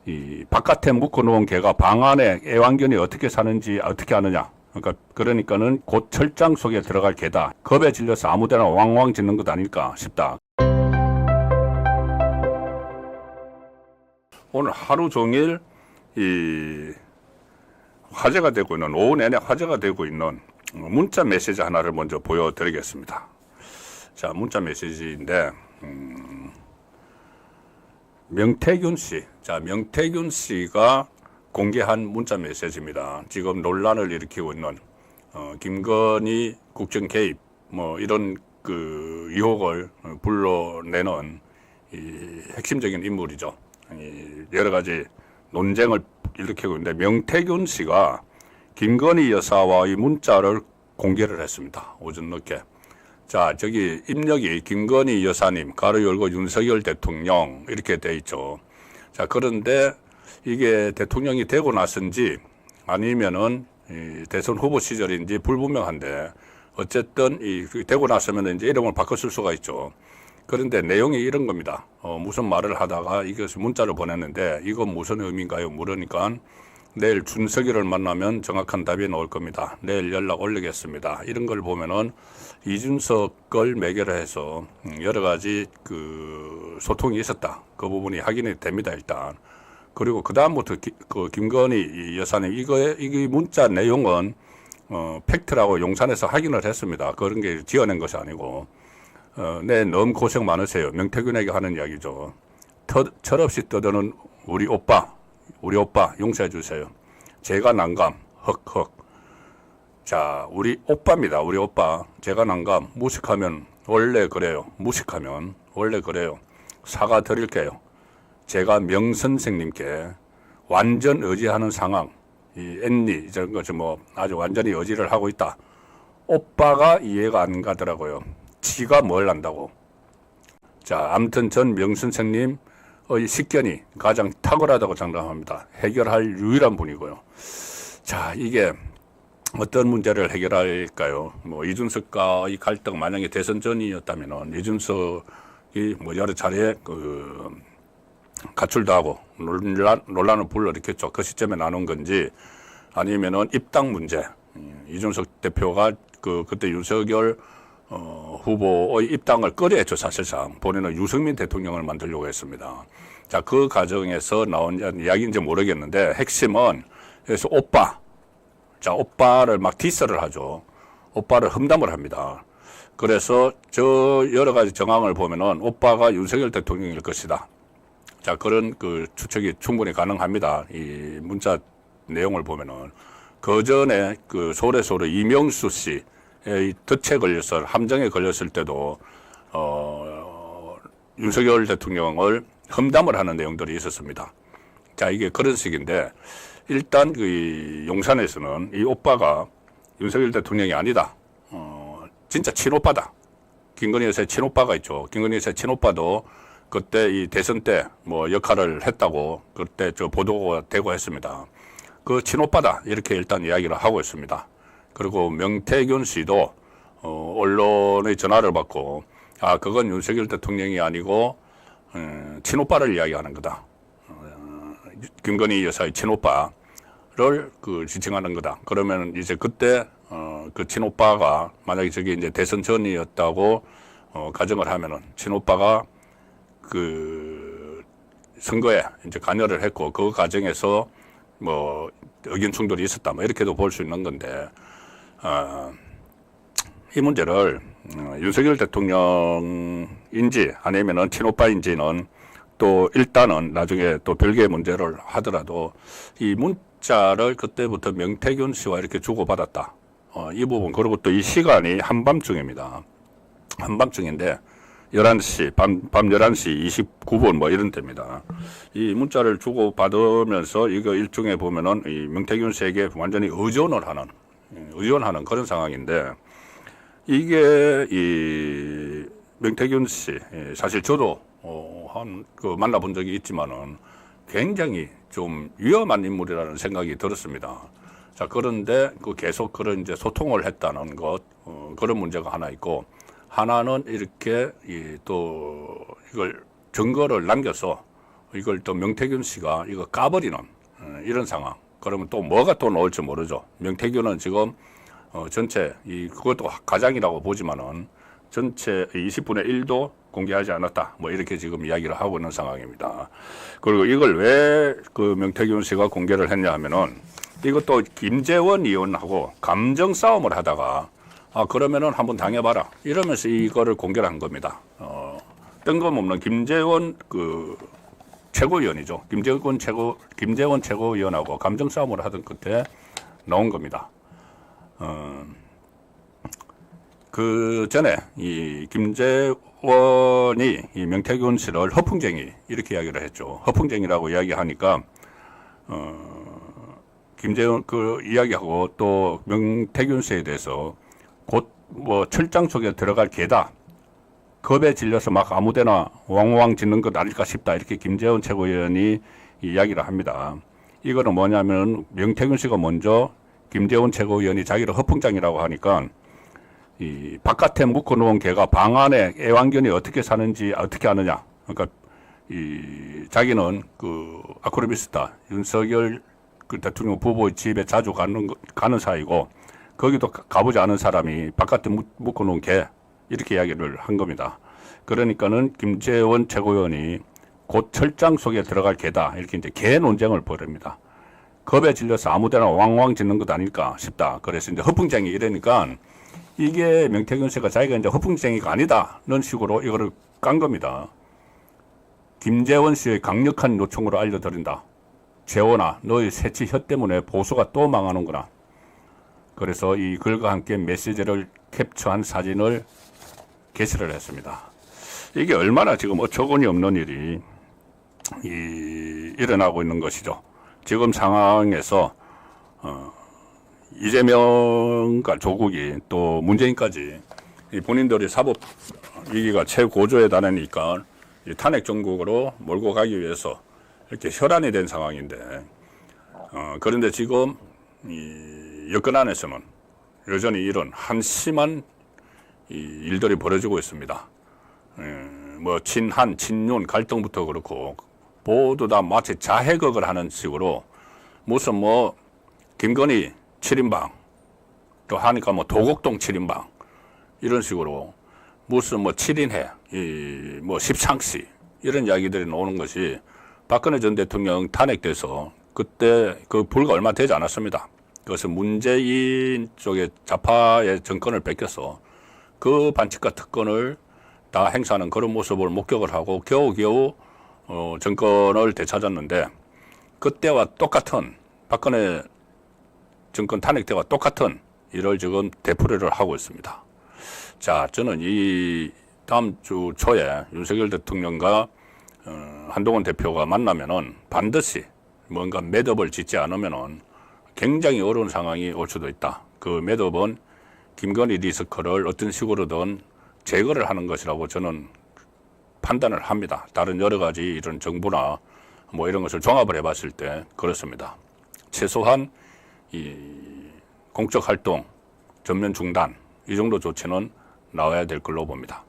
이 바깥에 묶어놓은 개가 방 안에 애완견이 어떻게 사는지 어떻게 아느냐. 그러니까는 곧 철장 속에 들어갈 개다. 겁에 질려서 아무데나 왕왕 짖는 것 아닐까 싶다. 오늘 하루 종일 이 화제가 되고 있는, 오후 내내 화제가 되고 있는 문자 메시지 하나를 먼저 보여드리겠습니다. 자, 문자 메시지인데, 명태균 씨. 자, 명태균 씨가 공개한 문자 메시지입니다. 지금 논란을 일으키고 있는, 김건희 국정 개입, 뭐, 이런 그 의혹을 불러내는 이 핵심적인 인물이죠. 여러 가지 논쟁을 일으키고 있는데, 명태균 씨가 김건희 여사와의 문자를 공개를 했습니다. 오전 늦게. 자, 저기 입력이 김건희 여사님, 가로 열고 윤석열 대통령 이렇게 돼 있죠. 자, 그런데 이게 대통령이 되고 나선지 아니면은 이 대선 후보 시절인지 불분명한데, 어쨌든 이 되고 나서면 이제 이름을 바꿔 쓸 수가 있죠. 그런데 내용이 이런 겁니다. 무슨 말을 하다가 이것을 문자를 보냈는데, 이건 무슨 의미인가요? 물으니까 내일 준석이를 만나면 정확한 답이 나올 겁니다. 내일 연락 올리겠습니다. 이런 걸 보면은 이준석 걸 매개로 해서 여러 가지 그 소통이 있었다. 그 부분이 확인이 됩니다, 일단. 그리고 그다음부터 그 김건희 여사님, 이 문자 내용은 팩트라고 용산에서 확인을 했습니다. 그런 게 지어낸 것이 아니고, 네, 너무 고생 많으세요. 명태균에게 하는 이야기죠. 철없이 떠드는 우리 오빠 용서해 주세요. 제가 난감, 헉헉. 자, 우리 오빠입니다. 우리 오빠. 제가 난감, 무식하면 원래 그래요. 무식하면 원래 그래요. 사과 드릴게요. 제가 명 선생님께 완전 의지하는 상황, 이 앤니 이런 것이 뭐 아주 완전히 의지를 하고 있다. 오빠가 이해가 안 가더라고요. 지가 뭘 안다고. 자, 아무튼 전 명 선생님의 식견이 가장 탁월하다고 장담합니다. 해결할 유일한 분이고요. 자, 이게 어떤 문제를 해결할까요? 뭐 이준석과의 갈등, 만약에 대선 전이었다면은 이준석이 뭐 여러 차례 그 가출도 하고 논란을 불러일으켰죠. 그 시점에 나눈 건지, 아니면은 입당 문제. 이준석 대표가 그때 윤석열 후보의 입당을 꺼려했죠. 사실상 본인은 유승민 대통령을 만들려고 했습니다. 자, 그 과정에서 나온 이야기인지 모르겠는데, 핵심은 그래서 오빠. 자, 오빠를 막 디스를 하죠. 오빠를 험담을 합니다. 그래서 저 여러 가지 정황을 보면은 오빠가 윤석열 대통령일 것이다. 자, 그런 그 추측이 충분히 가능합니다. 이 문자 내용을 보면은. 그 전에 그 소래소래 이명수 씨의 덫에 걸려서, 함정에 걸렸을 때도, 윤석열 대통령을 험담을 하는 내용들이 있었습니다. 자, 이게 그런 식인데, 일단 그 용산에서는 이 오빠가 윤석열 대통령이 아니다. 진짜 친오빠다. 김건희 여사의 친오빠가 있죠. 김건희 여사의 친오빠도 그때 이 대선 때 뭐 역할을 했다고 그때 저 보도가 되고 했습니다. 그 친오빠다. 이렇게 일단 이야기를 하고 있습니다. 그리고 명태균 씨도 언론의 전화를 받고, 아, 그건 윤석열 대통령이 아니고 친오빠를 이야기하는 거다. 김건희 여사의 친오빠를 그 지칭하는 거다. 그러면 이제 그때 그 친오빠가 만약에 저게 이제 대선 전이었다고 가정을 하면은, 친오빠가 그 선거에 이제 관여를 했고 그 과정에서 뭐 의견 충돌이 있었다, 뭐 이렇게도 볼 수 있는 건데, 이 문제를 윤석열 대통령인지 아니면은 친오빠인지는 또 일단은 나중에 또 별개의 문제를 하더라도, 이 문자를 그때부터 명태균 씨와 이렇게 주고받았다. 이 부분, 그리고 또 이 시간이 한밤중입니다. 한밤중인데 11시, 밤 11시 29분 뭐 이런 때입니다. 이 문자를 주고받으면서 이거 일종의 보면은 이 명태균 씨에게 완전히 의존을 하는 그런 상황인데, 이게 이 명태균 씨, 사실 저도 그 만나본 적이 있지만은 굉장히 좀 위험한 인물이라는 생각이 들었습니다. 자, 그런데 그 계속 그런 이제 소통을 했다는 것, 그런 문제가 하나 있고, 하나는 이렇게 또 이걸 증거를 남겨서 이걸 또 명태균 씨가 이거 까버리는 이런 상황. 그러면 또 뭐가 또 나올지 모르죠. 명태균은 지금 전체 그것도 가장이라고 보지만은 전체 20분의 1도 공개하지 않았다. 뭐 이렇게 지금 이야기를 하고 있는 상황입니다. 그리고 이걸 왜 그 명태균 씨가 공개를 했냐 하면은 이것도 김재원 의원하고 감정 싸움을 하다가 그러면은 한번 당해봐라 이러면서 이거를 공개를 한 겁니다. 뜬금없는 김재원 그 최고위원이죠. 김재원 최고위원하고 감정 싸움을 하던 끝에 나온 겁니다. 그 전에 이 김재원이 이 명태균 씨를 허풍쟁이 이렇게 이야기를 했죠. 허풍쟁이라고 이야기하니까 김재원 그 이야기하고 또 명태균 씨에 대해서 곧 뭐 철장 속에 들어갈 개다. 겁에 질려서 막 아무데나 왕왕 짖는 것 아닐까 싶다. 이렇게 김재원 최고위원이 이야기를 합니다. 이거는 뭐냐면 명태균 씨가 먼저 김재원 최고위원이 자기를 허풍장이라고 하니까 이 바깥에 묶어놓은 개가 방 안에 애완견이 어떻게 사는지 어떻게 아느냐. 그러니까 이 자기는 그 아크로비스타 윤석열 그 대통령 부부의 집에 자주 가는 사이고 거기도 가보지 않은 사람이 바깥에 묶어놓은 개 이렇게 이야기를 한 겁니다. 그러니까는 김재원 최고위원이 곧 철장 속에 들어갈 개다 이렇게 이제 개 논쟁을 벌입니다. 겁에 질려서 아무데나 왕왕 짖는 것 아닐까 싶다. 그래서 이제 허풍쟁이 이러니까 이게 명태균 씨가 자기가 이제 허풍쟁이가 아니다는 식으로 이거를 깐 겁니다. 김재원 씨의 강력한 요청으로 알려드린다. 재원아, 너의 새치 혀 때문에 보수가 또 망하는구나. 그래서 이 글과 함께 메시지를 캡처한 사진을 게시를 했습니다. 이게 얼마나 지금 어처구니 없는 일이 일어나고 있는 것이죠. 지금 상황에서 이재명과 조국이 또 문재인까지 본인들이 사법 위기가 최고조에 달하니까 탄핵 정국으로 몰고 가기 위해서 이렇게 혈안이 된 상황인데 그런데 지금 여권 안에서는 여전히 이런 한심한 일들이 벌어지고 있습니다. 뭐 친한, 친윤 갈등부터 그렇고 모두 다 마치 자해극을 하는 식으로 무슨 뭐 김건희 7인방 또 하니까 뭐 도곡동 7인방 이런 식으로 무슨 뭐 7인회, 뭐 십상시 이런 이야기들이 나오는 것이 박근혜 전 대통령 탄핵돼서 그때 그 불과 얼마 되지 않았습니다. 그것은 문재인 쪽의 좌파의 정권을 뺏겨서 그 반칙과 특권을 다 행사하는 그런 모습을 목격을 하고 겨우겨우 정권을 되찾았는데 그때와 똑같은 박근혜 정권 탄핵 때와 똑같은 일을 지금 되풀이를 하고 있습니다. 자, 저는 이 다음 주 초에 윤석열 대통령과 한동훈 대표가 만나면은 반드시 뭔가 매듭을 짓지 않으면은 굉장히 어려운 상황이 올 수도 있다. 그 매듭은 김건희 리스크를 어떤 식으로든 제거를 하는 것이라고 저는 판단을 합니다. 다른 여러 가지 이런 정부나 뭐 이런 것을 종합을 해봤을 때 그렇습니다. 최소한 이 공적 활동 전면 중단 이 정도 조치는 나와야 될 걸로 봅니다.